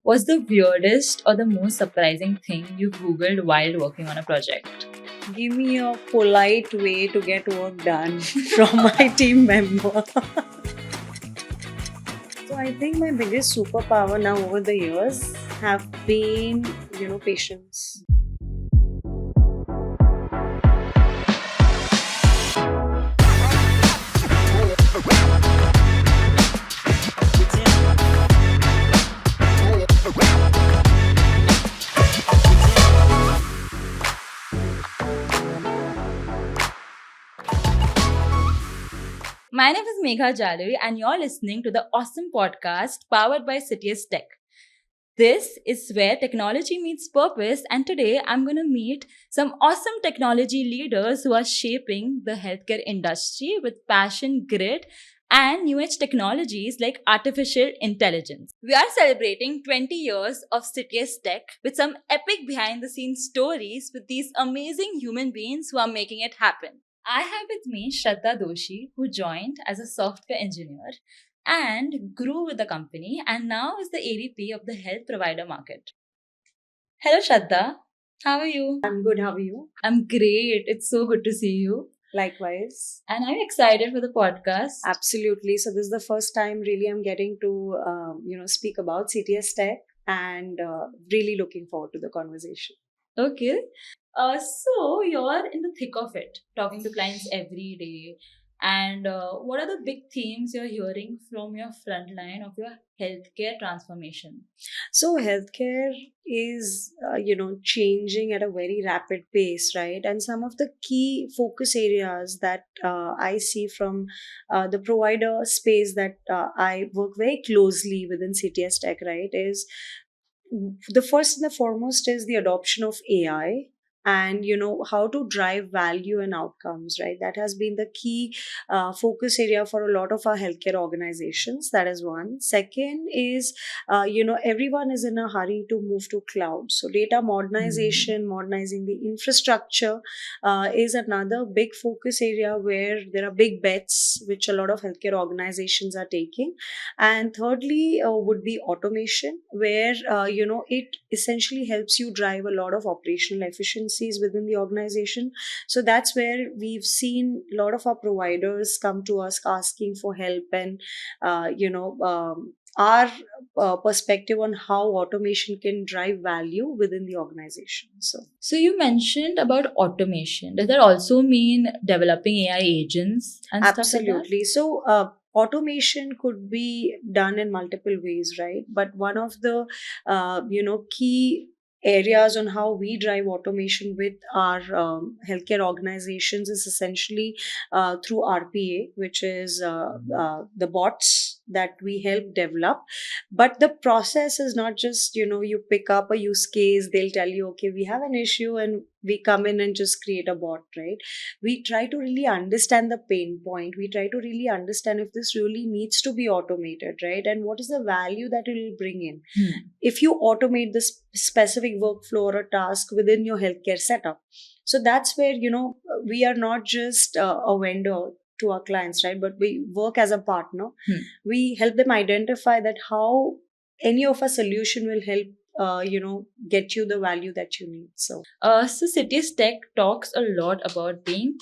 What's the weirdest or the most surprising thing you Googled while working on a project? Give me a polite way to get work done from my team member. So I think my biggest superpower now over the years have been, patience. My name is Megha Jaluri, and you're listening to the awesome podcast powered by CitiusTech. This is where technology meets purpose, and today I'm going to meet some awesome technology leaders who are shaping the healthcare industry with passion, grit, and new age technologies like artificial intelligence. We are celebrating 20 years of Citius Tech with some epic behind the scenes stories with these amazing human beings who are making it happen. I have with me Shradha Doshi, who joined as a software engineer and grew with the company and now is the AVP of the health provider market. Hello, Shraddha. How are you? I'm good. How are you? I'm great. It's so good to see you. Likewise. And I'm excited for the podcast. Absolutely. So this is the first time really I'm getting to, speak about CTS Tech and really looking forward to the conversation. Okay. So you're in the thick of it, talking to clients every day. And what are the big themes you're hearing from your front line of your healthcare transformation? So healthcare is, changing at a very rapid pace, right? And some of the key focus areas that I see from the provider space that I work very closely within CTS Tech, right, is the first and the foremost is the adoption of AI and how to drive value and outcomes, right? That has been the key focus area for a lot of our healthcare organizations. That is one. Second is everyone is in a hurry to move to cloud, so data modernization, modernizing the infrastructure is another big focus area where there are big bets which a lot of healthcare organizations are taking. And thirdly would be automation, where it essentially helps you drive a lot of operational efficiencies within the organization. So that's where we've seen a lot of our providers come to us asking for help and our perspective on how automation can drive value within the organization. So you mentioned about automation. Does that also mean developing AI agents and stuff like that? Absolutely. So, automation could be done in multiple ways, right? But one of the, key areas on how we drive automation with our healthcare organizations is essentially through RPA, which is the bots that we help develop. But the process is not just, you pick up a use case, they'll tell you, okay, we have an issue, and we come in and just create a bot, right? We try to really understand the pain point. We try to really understand if this really needs to be automated, right? And what is the value that it will bring in if you automate this specific workflow or a task within your healthcare setup. So that's where we are not just a vendor to our clients, right? But we work as a partner. We help them identify that how any of our solution will help get you the value that you need. So Cities Tech talks a lot about being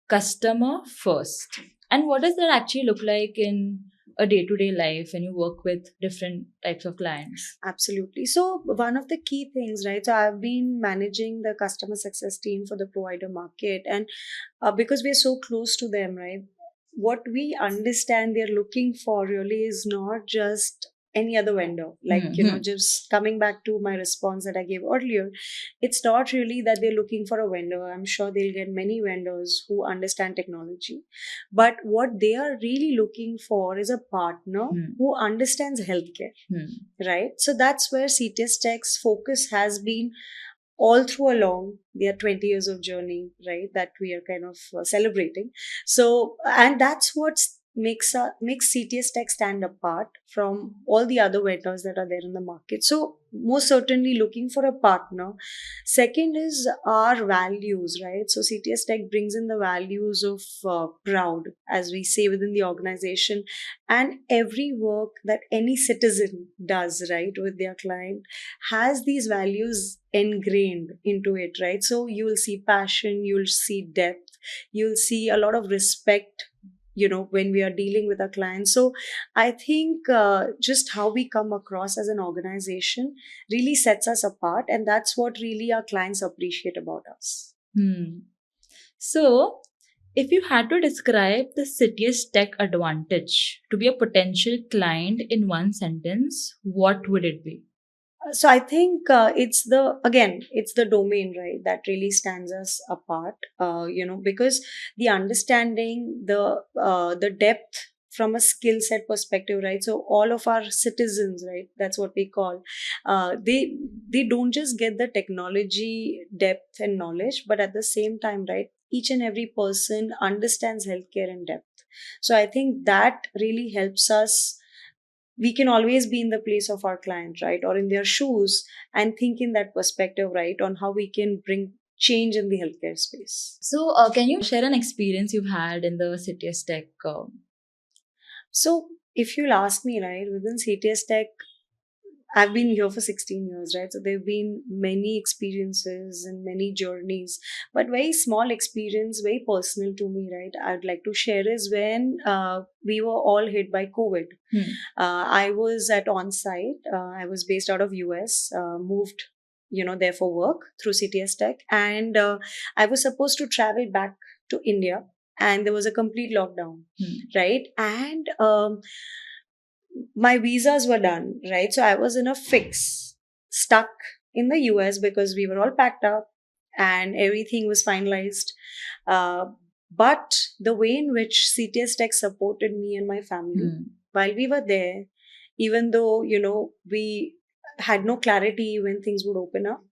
customer first. And what does that actually look like in a day to day life when you work with different types of clients? Absolutely. So, one of the key things, right? So, I've been managing the customer success team for the provider market, and because we're so close to them, right? What we understand they're looking for really is not just any other vendor. Like, just coming back to my response that I gave earlier, it's not really that they're looking for a vendor. I'm sure they'll get many vendors who understand technology. But what they are really looking for is a partner who understands healthcare, right? So that's where CTS Tech's focus has been all through along their 20 years of journey, right? That we are kind of celebrating. So, and that's what's makes CTS Tech stand apart from all the other vendors that are there in the market. So most certainly looking for a partner. Second is our values, right? So CTS Tech brings in the values of proud, as we say within the organization, and every work that any citizen does, right, with their client has these values ingrained into it, right? So you will see passion, you'll see depth, you'll see a lot of respect, when we are dealing with our clients. So I think just how we come across as an organization really sets us apart, and that's what really our clients appreciate about us. So, if you had to describe the Citius Tech advantage to be a potential client in one sentence, what would it be? So I think it's the domain, right, that really stands us apart, because the understanding, the depth from a skill set perspective, right? So all of our citizens, right, that's what we call, they don't just get the technology depth and knowledge, but at the same time, right, each and every person understands healthcare in depth. So I think that really helps us. We can always be in the place of our client, right, or in their shoes, and think in that perspective, right, on how we can bring change in the healthcare space. So, can you share an experience you've had in the Citius Tech? So if you'll ask me, right, within CTS Tech, I've been here for 16 years, right? So there have been many experiences and many journeys, but very small experience, very personal to me, right? I'd like to share is when we were all hit by COVID. I was at on-site. I was based out of US, moved, there for work through CTS Tech, and I was supposed to travel back to India, and there was a complete lockdown, right? And my visas were done, right? So I was in a fix, stuck in the US because we were all packed up and everything was finalized. Uh, but the way in which CTS Tech supported me and my family while we were there, even though, we had no clarity when things would open up,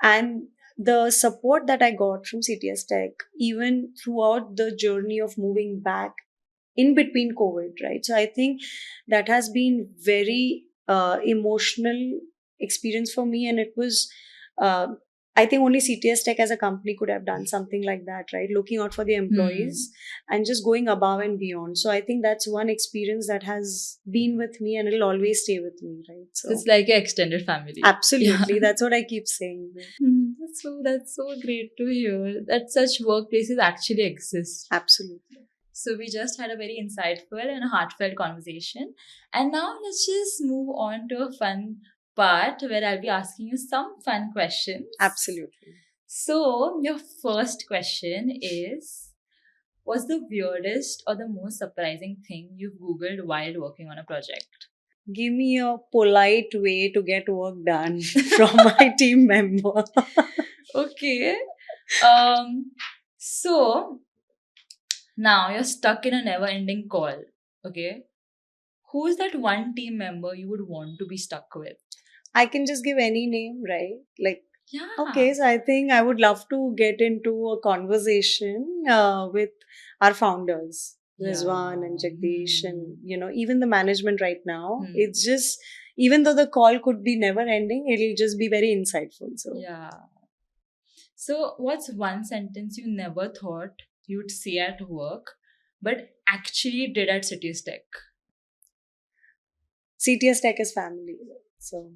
and the support that I got from CTS Tech, even throughout the journey of moving back in between COVID, right? So I think that has been very emotional experience for me, and it was. I think only CTS Tech as a company could have done something like that, right? Looking out for the employees and just going above and beyond. So I think that's one experience that has been with me and it'll always stay with me, right? So it's like an extended family. Absolutely. Yeah. That's what I keep saying. That's so great to hear that such workplaces actually exist. Absolutely. So we just had a very insightful and a heartfelt conversation. And now let's just move on to a fun part where I'll be asking you some fun questions. Absolutely. So your first question is, what's the weirdest or the most surprising thing you've Googled while working on a project? Give me a polite way to get work done from my team member. Okay. So now you're stuck in a never ending call. Okay. Who's that one team member you would want to be stuck with? I can just give any name, right? Like, yeah. Okay, so I think I would love to get into a conversation with our founders, Rizwan and Jagdish, and even the management right now. It's just, even though the call could be never ending, it'll just be very insightful. So yeah. So what's one sentence you never thought you'd say at work, but actually did at CitiusTech? Tech? CTS Tech is family. So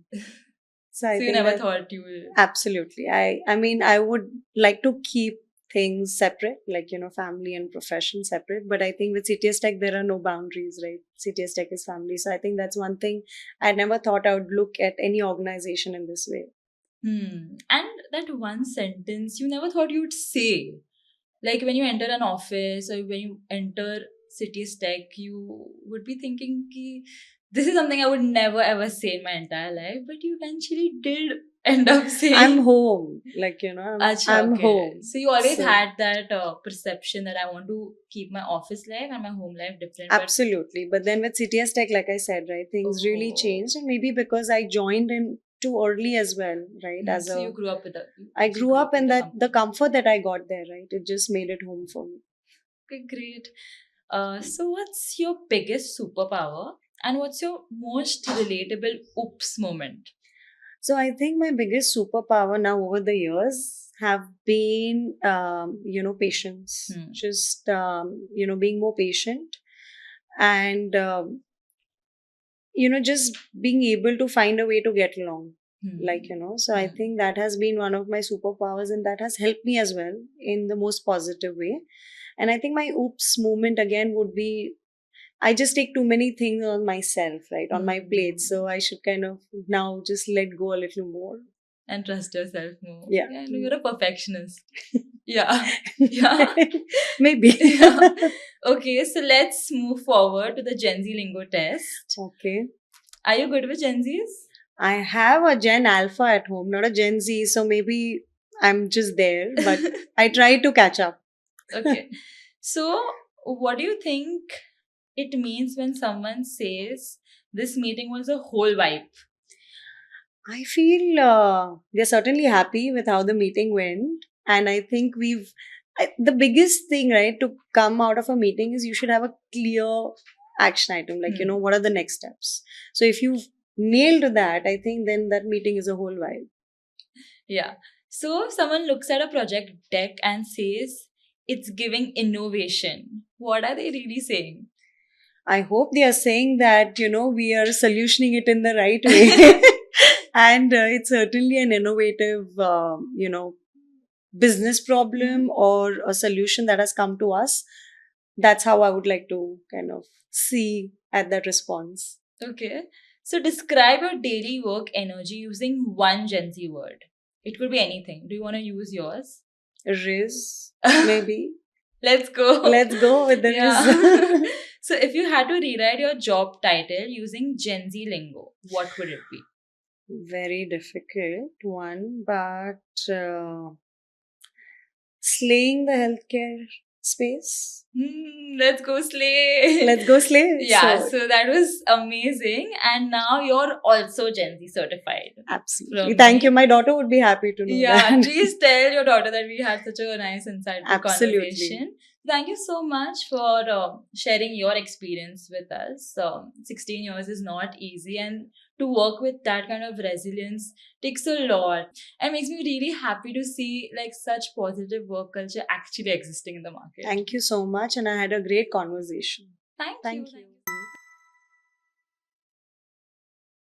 I you never thought you will. Absolutely. I mean, I would like to keep things separate, like, family and profession separate. But I think with CTS Tech, there are no boundaries, right? CTS Tech is family. So I think that's one thing I never thought I would look at any organization in this way. And that one sentence you never thought you would say. Like when you enter an office or when you enter CitiusTech, Tech, you would be thinking, this is something I would never ever say in my entire life, but you eventually did end up saying, I'm home. Like, I'm home. So you always had that perception that I want to keep my office life and my home life different. Absolutely. But then with CTS Tech, like I said, right, things really changed. And maybe because I joined in too early as well, right? So you grew up with that. I grew up and that the comfort that I got there, right? It just made it home for me. Okay, great. So, what's your biggest superpower and what's your most relatable oops moment? So I think my biggest superpower now over the years have been, patience. Hmm. Just, being more patient and, just being able to find a way to get along. So I Hmm. think that has been one of my superpowers and that has helped me as well in the most positive way. And I think my oops moment again would be I just take too many things on myself, right, on my plate. So I should kind of now just let go a little more. And trust yourself more. Yeah. Yeah, no, you're a perfectionist. Yeah. Yeah. Maybe. Yeah. Okay, so let's move forward to the Gen Z lingo test. Okay. Are you good with Gen Zs? I have a Gen Alpha at home, not a Gen Z. So maybe I'm just there, but I try to catch up. Okay. So, what do you think it means when someone says this meeting was a whole vibe? I feel they're certainly happy with how the meeting went. And I think the biggest thing, right, to come out of a meeting is you should have a clear action item, like, what are the next steps? So if you've nailed that, I think then that meeting is a whole vibe. Yeah. So, if someone looks at a project deck and says it's giving innovation, what are they really saying? I hope they are saying that, we are solutioning it in the right way. And it's certainly an innovative, business problem or a solution that has come to us. That's how I would like to kind of see at that response. Okay. So describe your daily work energy using one Gen Z word. It could be anything. Do you want to use yours? Riz, maybe. Let's go. Let's go with the Yeah. Riz. So if you had to rewrite your job title using Gen Z lingo, what would it be? Very difficult one, but slaying the healthcare space. Let's go slay. Let's go slay. Yeah, so that was amazing. And now you're also Gen Z certified. Absolutely. From Thank you. me. My daughter would be happy to know Yeah, that. please tell your daughter that we had such a nice, insightful Absolutely. conversation. Thank you so much for sharing your experience with us. 16 years is not easy, and to work with that kind of resilience takes a lot. And makes me really happy to see like such positive work culture actually existing in the market. Thank you so much. And I had a great conversation. Thank Thank you. you.